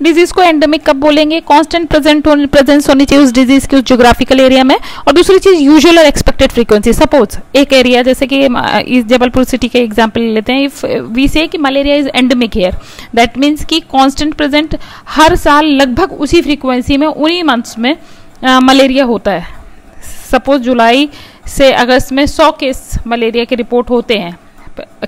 Disease को endemic कब बोलेंगे? कांस्टेंट प्रेजेंस होनी चाहिए उस डिजीज की उस ज्योग्राफिकल एरिया में। और दूसरी चीज यूजुअल और एक्सपेक्टेड फ्रीक्वेंसी। सपोज एक एरिया जैसे कि इस जबलपुर सिटी का एग्जांपल लेते हैं, इफ वी से कि malaria is endemic here, that means कि कांस्टेंट प्रेजेंट हर साल लगभग उसी फ्रीक्वेंसी में उन्हीं मंथ्स में मलेरिया होता है। सपोज जुलाई से अगस्त में 100 केस मलेरिया के रिपोर्ट होते हैं।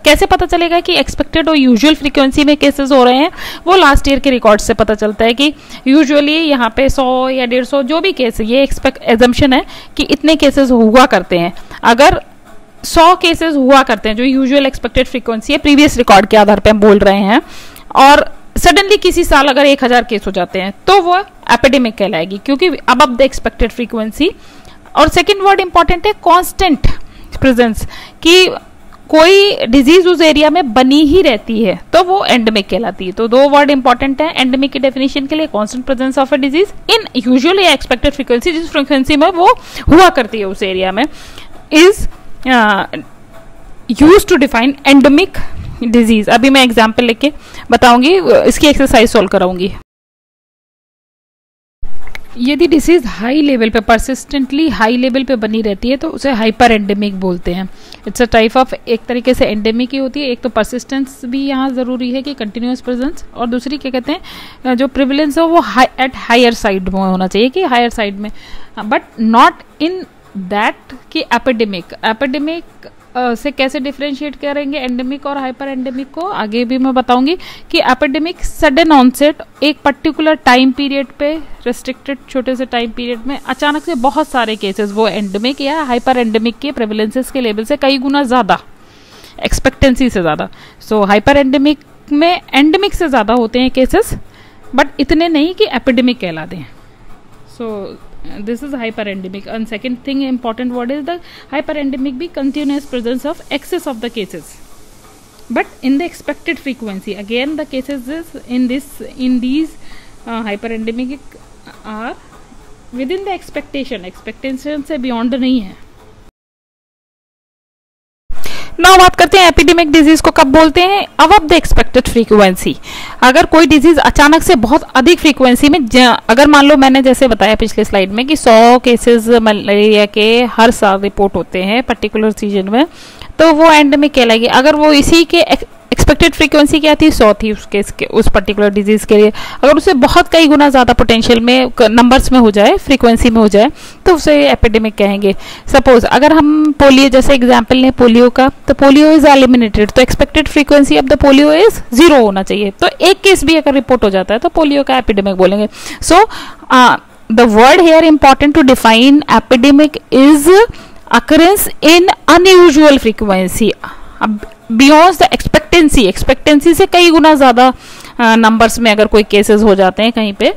कैसे पता चलेगा कि एक्सपेक्टेड और यूजुअल फ्रीक्वेंसी में केसेस हो रहे हैं? वो लास्ट ईयर के रिकॉर्ड से पता चलता है कि यूजुअली यहाँ पे 100 या 150 जो भी केस है, ये एजम्पशन है कि इतने केसेस हुआ करते हैं। अगर 100 केसेस हुआ करते हैं जो यूजुअल एक्सपेक्टेड फ्रीक्वेंसी है, प्रीवियस रिकॉर्ड के आधार पर हम बोल रहे हैं, और सडनली किसी साल अगर 1000 केस हो जाते हैं तो वो एपिडेमिक कहलाएगी, क्योंकि अबव द एक्सपेक्टेड फ्रीक्वेंसी। और सेकेंड वर्ड इंपॉर्टेंट है कांस्टेंट प्रेजेंस, कि कोई डिजीज उस एरिया में बनी ही रहती है तो वो एंडेमिक कहलाती है। तो 2 वर्ड इंपॉर्टेंट है एंडेमिक की डेफिनेशन के लिए, constant presence of a disease in usual या एक्सपेक्टेड फ्रीक्वेंसी, जिस फ्रीक्वेंसी में वो हुआ करती है उस एरिया में, is used to define endemic disease. अभी मैं एग्जाम्पल लेके बताऊंगी, इसकी एक्सरसाइज सोल्व कराऊंगी। यदि डिसीज हाई लेवल पे, परसिस्टेंटली हाई लेवल पे बनी रहती है तो उसे हाइपर एंडेमिक बोलते हैं। इट्स अ टाइप ऑफ, एक तरीके से एंडेमिक ही होती है। एक तो परसिस्टेंस भी यहाँ जरूरी है कि कंटिन्यूअस प्रेजेंस, और दूसरी क्या कहते हैं, जो प्रिविलेंस है वो एट हायर साइड में होना चाहिए, कि हायर साइड में, बट नॉट इन दैट कि एपिडेमिक से कैसे डिफरेंशिएट करेंगे एंडेमिक और हाइपर एंडेमिक को, आगे भी मैं बताऊंगी। कि एपिडेमिक सडन ऑनसेट, एक पर्टिकुलर टाइम पीरियड पे, रेस्ट्रिक्टेड छोटे से टाइम पीरियड में अचानक से बहुत सारे केसेस, वो एंडेमिक या हाइपर एंडेमिक के प्रेवलेंसेस के लेवल से कई गुना ज्यादा, एक्सपेक्टेंसी से ज्यादा। सो हाइपर एंडेमिक में एंडेमिक से ज्यादा होते हैं केसेस, बट इतने नहीं कि एपिडेमिक कहला दें। सो this is hyperendemic. And second thing important word is the hyperendemic be continuous presence of excess of the cases, but in the expected frequency. Again the cases is in these hyperendemic are within the expectation से beyond नहीं है। Now बात करते हैं epidemic disease को कब बोलते हैं? Above the expected frequency. अगर कोई डिजीज अचानक से बहुत अधिक फ्रीक्वेंसी में, अगर मान लो मैंने जैसे बताया पिछले स्लाइड में कि 100 केसेस मलेरिया के हर साल रिपोर्ट होते हैं पर्टिकुलर सीजन में, तो वो एंडेमिक कहलाएगी। अगर वो इसी के एक्सपेक्टेड फ्रीक्वेंसी क्या थी, 100 थी उस केस के, उस पर्टिकुलर डिजीज के लिए, अगर उसे बहुत कई गुना ज्यादा पोटेंशियल में नंबर्स में हो जाए, फ्रीक्वेंसी में हो जाए, तो उसे एपिडेमिक कहेंगे। सपोज अगर हम पोलियो जैसे एग्जांपल लें पोलियो का, तो पोलियो इज एलिमिनेटेड, तो expected frequency of the polio is 0 होना चाहिए। तो एक केस भी अगर रिपोर्ट हो जाता है तो पोलियो का एपिडेमिक बोलेंगे। So the word here important to define epidemic is occurrence in unusual frequency beyond the expectancy से कई गुना ज्यादा नंबर्स में अगर कोई केसेस हो जाते हैं कहीं पे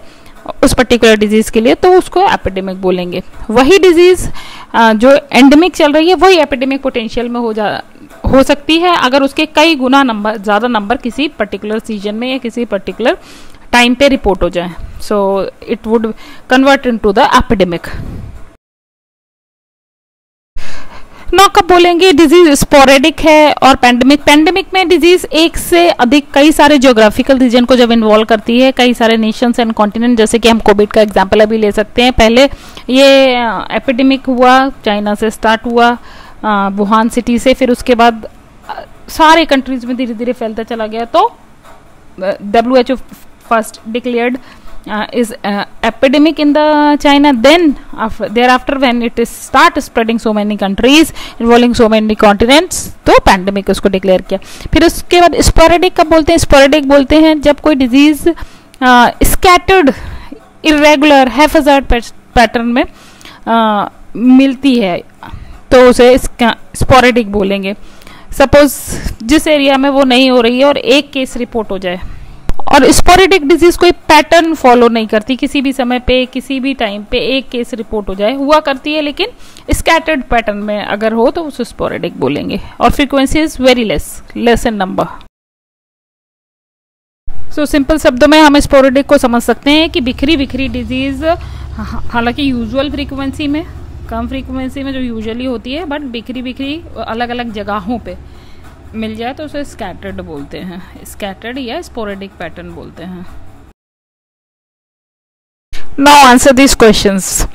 उस पर्टिकुलर डिजीज के लिए, तो उसको एपिडेमिक बोलेंगे। वही डिजीज जो एंडेमिक चल रही है वही एपिडेमिक पोटेंशियल में हो सकती है अगर उसके कई गुना ज्यादा नंबर किसी पर्टिकुलर सीजन में या किसी पर्टिकुलर टाइम पे रिपोर्ट हो जाए। So it would convert into the epidemic. Now कब बोलेंगे डिजीज स्पोरेडिक है और पैंडेमिक? पैंडेमिक में डिजीज एक से अधिक कई सारे ज्योग्राफिकल रीजन को जब इन्वॉल्व करती है, कई सारे नेशंस एंड कॉन्टिनेंट, जैसे कि हम कोविड का एग्जांपल अभी ले सकते हैं। पहले ये एपिडेमिक हुआ, चाइना से स्टार्ट हुआ, वुहान सिटी से, फिर उसके बाद सारे कंट्रीज में धीरे धीरे फैलता चला गया। तो WHO first declared is epidemic in the China, then thereafter when it is start spreading so many countries involving so many continents, तो पैंडेमिक उसको डिक्लेयर किया। फिर उसके बाद स्पोरेडिक कब बोलते हैं? स्पोरेडिक बोलते हैं जब कोई डिजीज स्कैटर्ड इरेगुलर हैफेजर्ड पैटर्न में मिलती है तो उसे स्पोरेडिक बोलेंगे। सपोज जिस एरिया में वो नहीं हो रही है और एक केस रिपोर्ट हो जाए, और स्पोरेडिक डिजीज कोई पैटर्न फॉलो नहीं करती, किसी भी समय पे किसी भी टाइम पे एक केस रिपोर्ट हो जाए, हुआ करती है लेकिन स्कैटर्ड पैटर्न में अगर हो तो उसे स्पोरेडिक बोलेंगे। और frequency is very less in number. So simple शब्दों में हम स्पोरेडिक को समझ सकते हैं कि बिखरी बिखरी डिजीज, हालांकि यूजुअल फ्रीक्वेंसी में, कम फ्रीक्वेंसी में जो यूजुअली होती है, बट बिखरी बिखरी अलग अलग जगहों पे मिल जाए तो उसे स्कैटर्ड बोलते हैं, स्कैटर्ड या स्पोरेडिक पैटर्न बोलते हैं। Now answer these questions.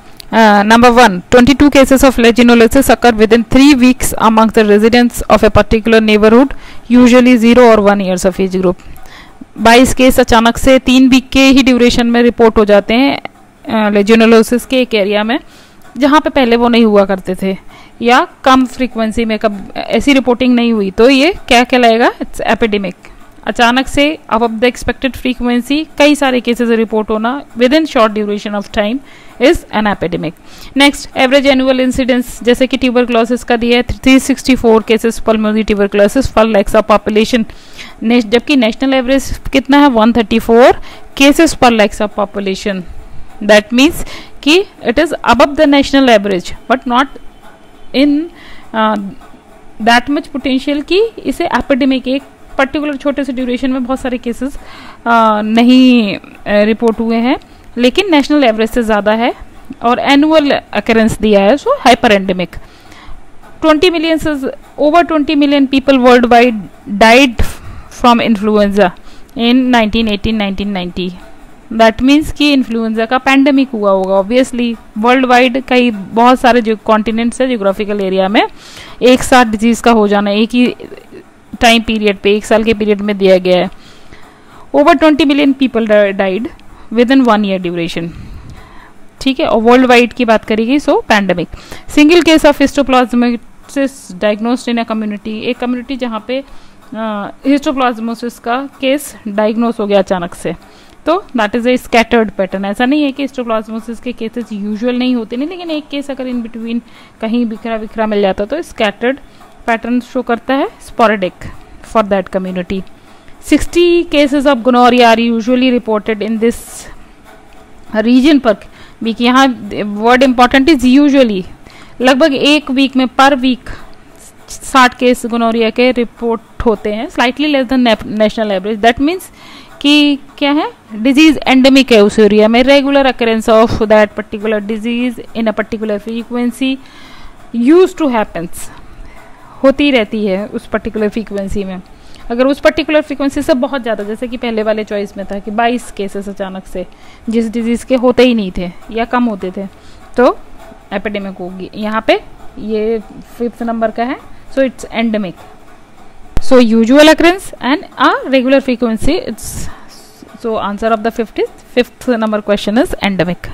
Number 1, 22 cases of legionellosis occur within 3 weeks among the residents of a particular neighborhood, usually 0 or 1 years of age group. 22 case अचानक से 3 वीक के ही ड्यूरेशन में report हो जाते हैं लेजियोनेलोसिस के एक एरिया में, जहाँ पे पहले वो नहीं हुआ करते थे या कम फ्रीक्वेंसी में कब ऐसी रिपोर्टिंग नहीं हुई, तो ये क्या कहलाएगा? It's epidemic. अचानक से अबव द एक्सपेक्टेड फ्रीक्वेंसी कई सारे केसेस रिपोर्ट होना with in short duration of time is an epidemic. Next, average annual incidence, जैसे कि ट्यूबरक्लोसिस का दिया है 364 cases pulmonary tuberculosis per lakhs of population, जबकि नेशनल एवरेज कितना है? 134 cases per lakhs of population. That means कि it is above the national average but not in that much potential कि इसे एपिडेमिक, एक पर्टिकुलर छोटे से ड्यूरेशन में बहुत सारे केसेस नहीं रिपोर्ट हुए हैं, लेकिन नेशनल एवरेज से ज़्यादा है और एनुअल अकरेंस दिया है, सो hyper endemic. 20 million over 20 million people worldwide died from influenza in 1980-1990। That means कि इन्फ्लुएंजा का पैंडेमिक हुआ होगा ऑब्वियसली वर्ल्ड वाइड। कई बहुत सारे जो कॉन्टिनेंट्स है जियोग्राफिकल एरिया में एक साथ डिजीज का हो जाना एक ही टाइम पीरियड पे, 1 साल के पीरियड में दिया गया है। Over 20 million people died within 1 year duration, ठीक है, और वर्ल्ड वाइड की बात करेगी so pandemic. Single case of histoplasmosis diagnosed in a community, एक कम्युनिटी जहाँ पे हिस्टोप्लाज्मोसिस का केस डायग्नोस हो गया अचानक से, तो that is a scattered pattern. ऐसा नहीं है कि हिस्टोप्लाज्मोसिस के केसेस यूजुअल नहीं होते, नहीं, लेकिन एक केस अगर इन बिटवीन कहीं बिखरा बिखरा मिल जाता तो स्कैटर्ड पैटर्न शो करता है, sporadic for that community. 60 cases of gonorrhoea are usually reported in this region per week. यहाँ वर्ड इंपॉर्टेंट इज यूजुअली, लगभग एक वीक में पर वीक 60 केस गोनोरिया के रिपोर्ट होते हैं, slightly less than national average. That means कि क्या है, डिजीज एंडेमिक है उस एरिया में, regular occurrence of that particular disease in a particular frequency use to happens, होती रहती है उस पर्टिकुलर फ्रीक्वेंसी में। अगर उस पर्टिकुलर फ्रीक्वेंसी से बहुत ज़्यादा, जैसे कि पहले वाले चॉइस में था कि 22 केसेस अचानक से जिस डिजीज़ के होते ही नहीं थे या कम होते थे, तो एपिडेमिक होगी। यहाँ पे ये 5th नंबर का है, so it's endemic. So usual occurrence and a regular frequency, it's, so answer of the 5th number question is endemic।